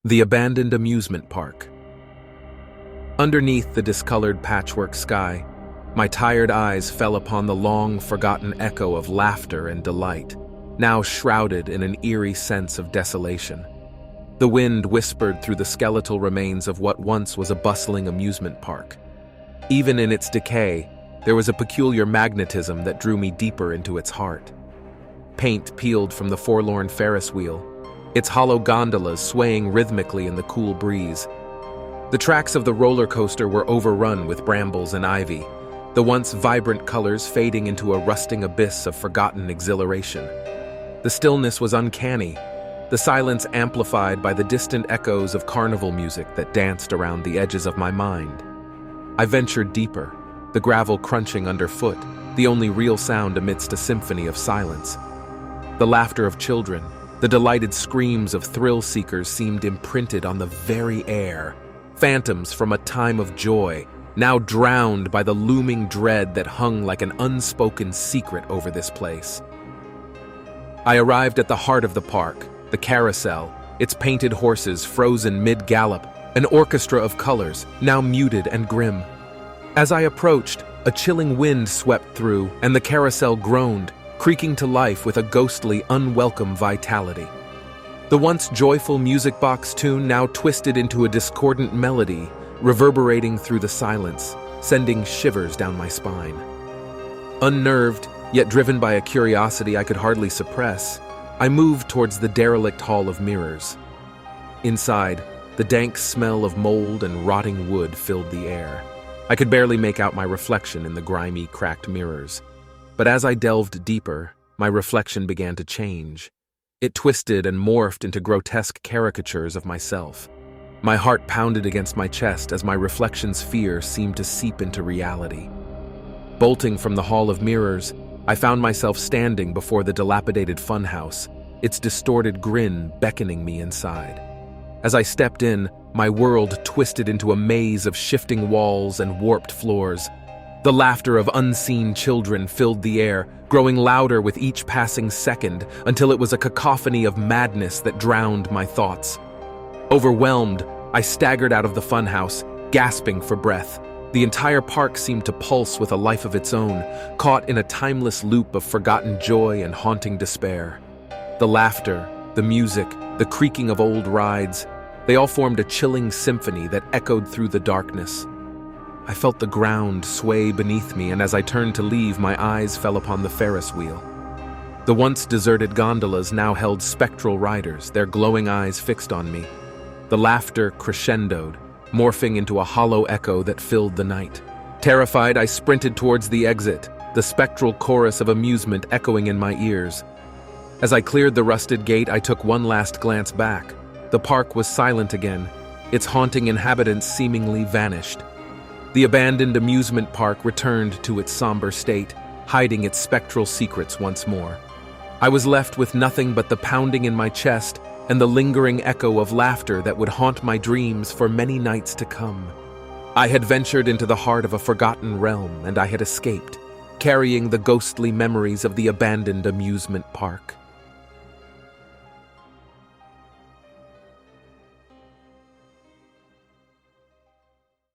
The abandoned amusement park. Underneath the discolored patchwork sky, my tired eyes fell upon the long-forgotten echo of laughter and delight, now shrouded in an eerie sense of desolation. The wind whispered through the skeletal remains of what once was a bustling amusement park. Even in its decay, there was a peculiar magnetism that drew me deeper into its heart. Paint peeled from the forlorn Ferris wheel, its hollow gondolas swaying rhythmically in the cool breeze. The tracks of the roller coaster were overrun with brambles and ivy, the once vibrant colors fading into a rusting abyss of forgotten exhilaration. The stillness was uncanny, the silence amplified by the distant echoes of carnival music that danced around the edges of my mind. I ventured deeper, the gravel crunching underfoot, the only real sound amidst a symphony of silence. The laughter of children, the delighted screams of thrill-seekers seemed imprinted on the very air, phantoms from a time of joy, now drowned by the looming dread that hung like an unspoken secret over this place. I arrived at the heart of the park, the carousel, its painted horses frozen mid-gallop, an orchestra of colors, now muted and grim. As I approached, a chilling wind swept through, and the carousel groaned, creaking to life with a ghostly, unwelcome vitality. The once joyful music box tune now twisted into a discordant melody, reverberating through the silence, sending shivers down my spine. Unnerved, yet driven by a curiosity I could hardly suppress, I moved towards the derelict Hall of Mirrors. Inside, the dank smell of mold and rotting wood filled the air. I could barely make out my reflection in the grimy, cracked mirrors. But as I delved deeper, my reflection began to change. It twisted and morphed into grotesque caricatures of myself. My heart pounded against my chest as my reflection's fear seemed to seep into reality. Bolting from the Hall of Mirrors, I found myself standing before the dilapidated funhouse, its distorted grin beckoning me inside. As I stepped in, my world twisted into a maze of shifting walls and warped floors. The laughter of unseen children filled the air, growing louder with each passing second until it was a cacophony of madness that drowned my thoughts. Overwhelmed, I staggered out of the funhouse, gasping for breath. The entire park seemed to pulse with a life of its own, caught in a timeless loop of forgotten joy and haunting despair. The laughter, the music, the creaking of old rides, they all formed a chilling symphony that echoed through the darkness. I felt the ground sway beneath me, and as I turned to leave, my eyes fell upon the Ferris wheel. The once deserted gondolas now held spectral riders, their glowing eyes fixed on me. The laughter crescendoed, morphing into a hollow echo that filled the night. Terrified, I sprinted towards the exit, the spectral chorus of amusement echoing in my ears. As I cleared the rusted gate, I took one last glance back. The park was silent again, its haunting inhabitants seemingly vanished. The abandoned amusement park returned to its somber state, hiding its spectral secrets once more. I was left with nothing but the pounding in my chest and the lingering echo of laughter that would haunt my dreams for many nights to come. I had ventured into the heart of a forgotten realm, and I had escaped, carrying the ghostly memories of the abandoned amusement park.